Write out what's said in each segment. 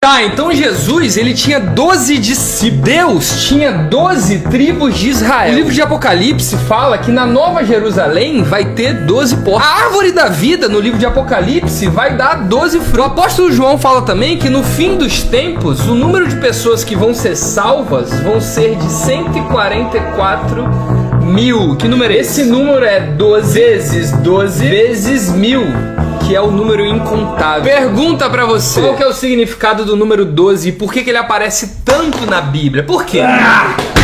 Tá, então Jesus, ele tinha 12 discípulos. Deus tinha 12 tribos de Israel. O livro de Apocalipse fala que na Nova Jerusalém vai ter 12 portas. A árvore da vida, no livro de Apocalipse, vai dar 12 frutos. O apóstolo João fala também que no fim dos tempos, o número de pessoas que vão ser salvas vão ser de 144 mil. Que número é esse? Esse número é 12 vezes 12 vezes 1000. Que é o número incontável. Pergunta pra você: qual que é o significado do número 12 e por que ele aparece tanto na Bíblia? Por quê?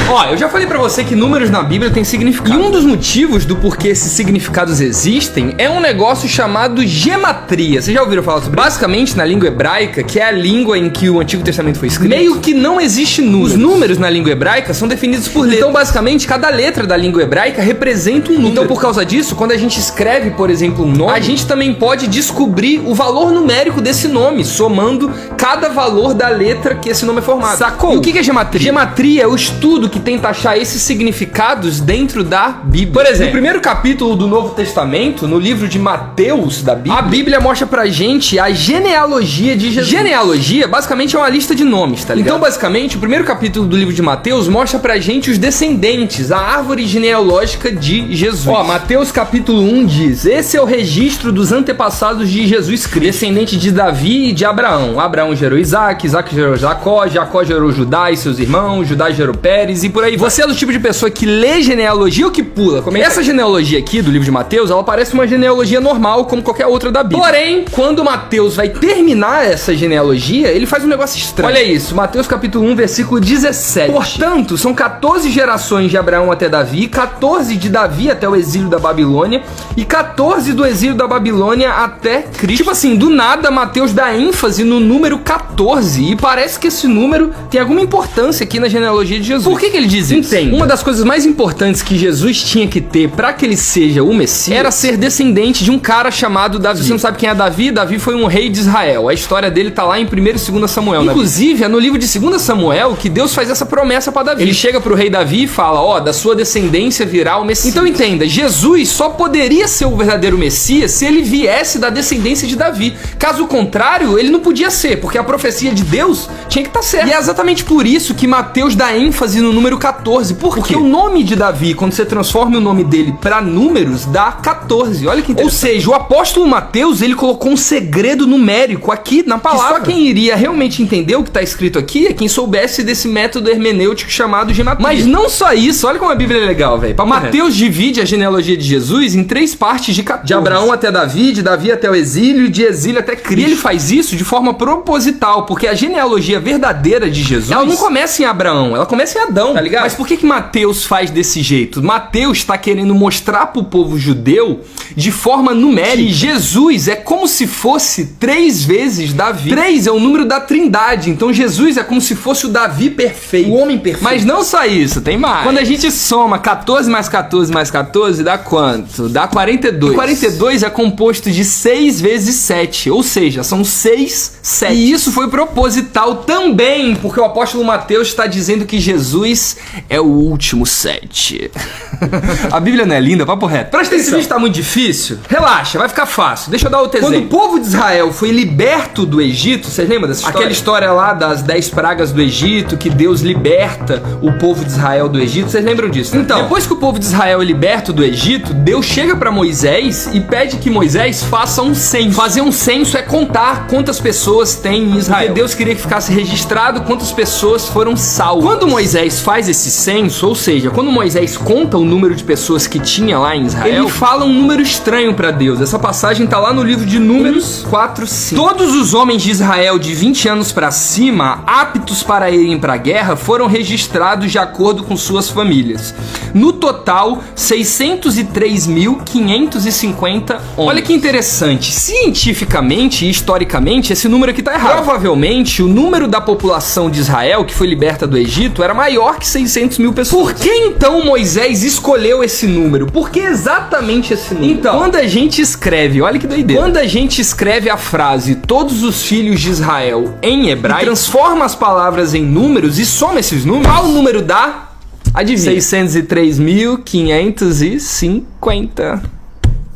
Ó, eu já falei pra você que números na Bíblia têm significado. E um dos motivos do porquê esses significados existem é um negócio chamado gematria. Vocês já ouviram falar sobre isso? Basicamente, na língua hebraica, que é a língua em que o Antigo Testamento foi escrito, meio que não existe número. Os números na língua hebraica são definidos por letras. Então, basicamente, cada letra da língua hebraica representa um número. Então, por causa disso, quando a gente escreve, por exemplo, um nome, a gente também pode descobrir o valor numérico desse nome, somando cada valor da letra que esse nome é formado. Sacou? E o que é gematria? Gematria é o estudo que tenta achar esses significados dentro da Bíblia. Por exemplo, no primeiro capítulo do Novo Testamento, no livro de Mateus da Bíblia, a Bíblia mostra pra gente a genealogia de Jesus. Genealogia, basicamente, é uma lista de nomes, tá ligado? Então, basicamente, o primeiro capítulo do livro de Mateus mostra pra gente os descendentes, a árvore genealógica de Jesus. Ó, Mateus capítulo 1 diz: esse é o registro dos antepassados de Jesus Cristo, descendente de Davi e de Abraão. Abraão gerou Isaac, Isaac gerou Jacó, Jacó gerou Judá e seus irmãos, Judá gerou Pérez e por aí. Você é do tipo de pessoa que lê genealogia ou que pula? Essa genealogia aqui do livro de Mateus, ela parece uma genealogia normal, como qualquer outra da Bíblia. Porém, quando Mateus vai terminar essa genealogia, ele faz um negócio estranho. Olha isso, Mateus capítulo 1, versículo 17. Portanto, são 14 gerações de Abraão até Davi, 14 de Davi até o exílio da Babilônia e 14 do exílio da Babilônia até Cristo. Tipo assim, do nada, Mateus dá ênfase no número 14 e parece que esse número tem alguma importância aqui na genealogia de Jesus. Por que ele diz isso? Entende? Uma das coisas mais importantes que Jesus tinha que ter para que ele seja o Messias era ser descendente de um cara chamado Davi. Se você não sabe quem é Davi, Davi foi um rei de Israel. A história dele tá lá em 1 e 2 Samuel. Inclusive, é no livro de 2 Samuel que Deus faz essa promessa para Davi. Ele chega pro rei Davi e fala: ó, da sua descendência virá o Messias. Então entenda, Jesus só poderia ser o verdadeiro Messias se ele viesse da descendência de Davi. Caso contrário, ele não podia ser, porque a profecia de Deus tinha que estar certa. E é exatamente por isso que Mateus dá ênfase no número 14. Por quê? Porque o nome de Davi, quando você transforma o nome dele para números, dá 14. Olha que interessante. Ou seja, o apóstolo Mateus, ele colocou um segredo numérico aqui na palavra. Que só quem iria realmente entender o que está escrito aqui é quem soubesse desse método hermenêutico chamado gematria. Mas não só isso, olha como a Bíblia é legal, velho. Mateus divide a genealogia de Jesus em 3 partes de 14. De Abraão até Davi, de Davi até o exílio e de exílio até Cristo. E ele faz isso de forma proposital, porque a genealogia verdadeira de Jesus, ela não começa em Abraão, ela começa em Adão, tá ligado? Mas por que Mateus faz desse jeito? Mateus está querendo mostrar pro povo judeu, de forma numérica, que Jesus é como se fosse 3 vezes Davi. 3 é o número da Trindade, então Jesus é como se fosse o Davi perfeito, o homem perfeito. Mas não só isso, tem mais. Quando a gente soma 14 mais 14 mais 14, dá quanto? Dá 42. E 42 é composto de 6 vezes 7, ou seja, são 6, 7. E isso foi proposital também, porque o apóstolo Mateus está dizendo que Jesus é o último 7. A Bíblia não é linda? Papo reto. Presta atenção. Esse vídeo tá muito difícil? Relaxa, vai ficar fácil. Deixa eu dar outro exemplo. Quando o povo de Israel foi liberto do Egito, vocês lembram dessa história? Aquela história lá das 10 pragas do Egito, que Deus liberta o povo de Israel do Egito, vocês lembram disso, né? Então, depois que o povo de Israel é liberto do Egito, Deus chega pra Moisés e pede que Moisés faça um censo. Fazer um censo é contar quantas pessoas tem em Israel. Porque Deus queria que ficasse registrado quantas pessoas foram salvas. Quando Moisés faz esse censo, ou seja, quando Moisés conta o número de pessoas que tinha lá em Israel, ele fala um número estranho pra Deus. Essa passagem tá lá no livro de Números 4:5. Todos os homens de Israel de 20 anos pra cima, aptos para irem pra guerra, foram registrados de acordo com suas famílias. No total, 603.550 homens. Olha que interessante. Cientificamente e historicamente, esse número aqui tá errado. Provavelmente, o número da população de Israel que foi liberta do Egito era maior que 600 mil pessoas. Por que então Moisés escolheu esse número? Por que exatamente esse número? Então, quando a gente escreve, olha que doideira. Quando a gente escreve a frase todos os filhos de Israel em hebraico, transforma as palavras em números e soma esses números, qual o número dá? Adivinha? 603.550.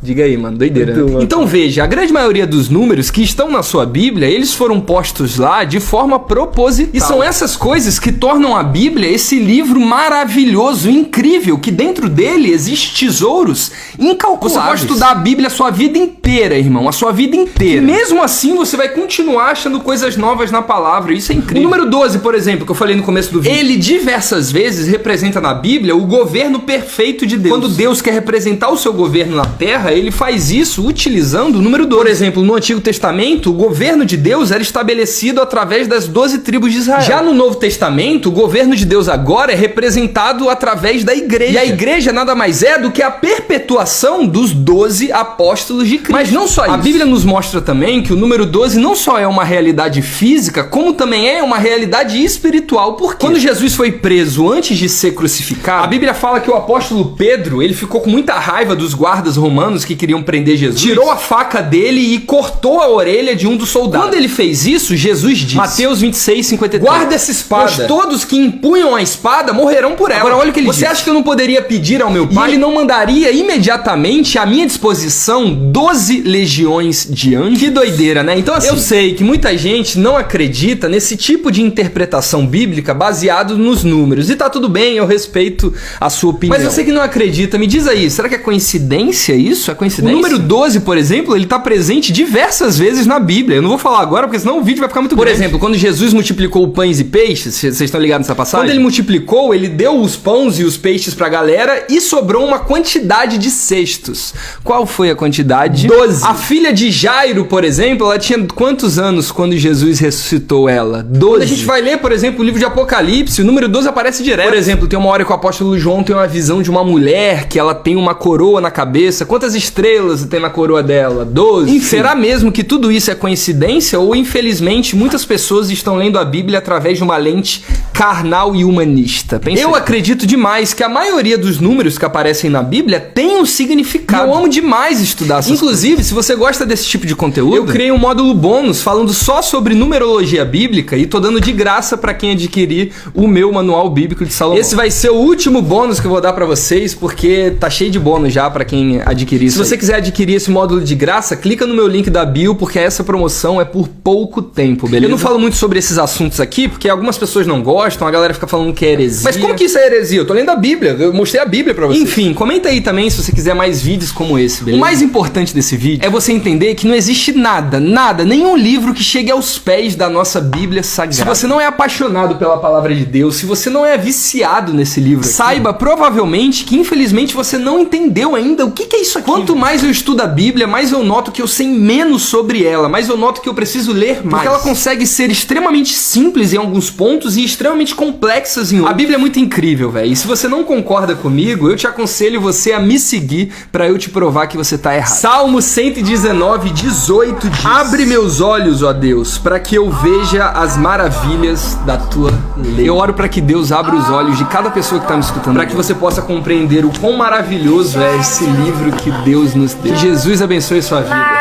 Diga aí, mano, doideira, né? Muito Então veja, a grande maioria dos números que estão na sua Bíblia, eles foram postos lá de forma proposital. E são essas coisas que tornam a Bíblia esse livro maravilhoso, incrível, que dentro dele existem tesouros incalculáveis. Você pode estudar a Bíblia a sua vida inteira, irmão, a sua vida inteira. E mesmo assim, você vai continuar achando coisas novas na palavra, isso é incrível. O número 12, por exemplo, que eu falei no começo do vídeo, ele diversas vezes representa na Bíblia o governo perfeito de Deus. Quando Deus quer representar o seu governo na Terra, ele faz isso utilizando o número 12. Por exemplo, no Antigo Testamento, o governo de Deus era estabelecido através das 12 tribos de Israel. Já no Novo Testamento, o governo de Deus agora é representado através da igreja. E a igreja nada mais é do que a perpetuação dos 12 apóstolos de Cristo. Mas não só isso. A Bíblia nos mostra também que o número 12 não só é uma realidade física, como também é uma realidade espiritual. Por quê? Quando Jesus foi preso antes de ser crucificado, a Bíblia fala que o apóstolo Pedro, ele ficou com muita raiva dos guardas romanos que queriam prender Jesus, tirou a faca dele e cortou a orelha de um dos soldados. Quando ele fez isso, Jesus disse, Mateus 26, 53, guarda essa espada, pois todos que empunham a espada morrerão por ela. Agora olha o que ele disse. Você acha que eu não poderia pedir ao meu pai? E ele não mandaria imediatamente à minha disposição 12 legiões de anjos? Que doideira, né? Então assim, eu sei que muita gente não acredita nesse tipo de interpretação bíblica baseado nos números. E tá tudo bem, eu respeito a sua opinião. Mas você que não acredita, me diz aí, será que é coincidência isso? É coincidência? O número 12, por exemplo, ele tá presente diversas vezes na Bíblia. Eu não vou falar agora, porque senão o vídeo vai ficar muito grande. Por exemplo, quando Jesus multiplicou pães e peixes, vocês estão ligados nessa passagem? Quando ele multiplicou, ele deu os pães e os peixes pra galera e sobrou uma quantidade de cestos. Qual foi a quantidade? 12. A filha de Jairo, por exemplo, ela tinha quantos anos quando Jesus ressuscitou ela? 12. Quando a gente vai ler, por exemplo, o livro de Apocalipse, o número 12 aparece direto. Por exemplo, tem uma hora que o apóstolo João tem uma visão de uma mulher que ela tem uma coroa na cabeça. Quantas estrelas tem na coroa dela? 12. Enfim, será mesmo que tudo isso é coincidência? Ou, infelizmente, muitas pessoas estão lendo a Bíblia através de uma lente carnal e humanista? Eu acredito demais que a maioria dos números que aparecem na Bíblia tem um significado. E eu amo demais estudar essas Inclusive, coisas. Se você gosta desse tipo de conteúdo, eu criei um módulo bônus falando só sobre numerologia bíblica e tô dando de graça pra quem adquirir o meu manual bíblico de Salomão. Esse vai ser o último bônus que eu vou dar pra vocês, porque tá cheio de bônus já pra quem adquirir. Se você quiser adquirir esse módulo de graça, clica no meu link da bio, porque essa promoção é por pouco tempo, beleza? Eu não falo muito sobre esses assuntos aqui, porque algumas pessoas não gostam, a galera fica falando que é heresia. Mas como que isso é heresia? Eu tô lendo a Bíblia, eu mostrei a Bíblia pra vocês. Enfim, comenta aí também se você quiser mais vídeos como esse, beleza? O mais importante desse vídeo é você entender que não existe nada, nenhum livro que chegue aos pés da nossa Bíblia Sagrada. Se você não é apaixonado pela palavra de Deus, se você não é viciado nesse livro aqui, saiba provavelmente que infelizmente você não entendeu ainda o que é isso aqui. Quanto mais eu estudo a Bíblia, mais eu noto que eu sei menos sobre ela, mais eu noto que eu preciso ler mais. Porque ela consegue ser extremamente simples em alguns pontos e extremamente complexas em outros. A Bíblia é muito incrível, velho. E se você não concorda comigo, eu te aconselho você a me seguir pra eu te provar que você tá errado. Salmo 119, 18 diz: abre meus olhos, ó Deus, para que eu veja as maravilhas da tua lei. Eu oro para que Deus abra os olhos de cada pessoa que tá me escutando, para que você possa compreender o quão maravilhoso é esse livro que Deus nos deu. Que Jesus abençoe sua vida.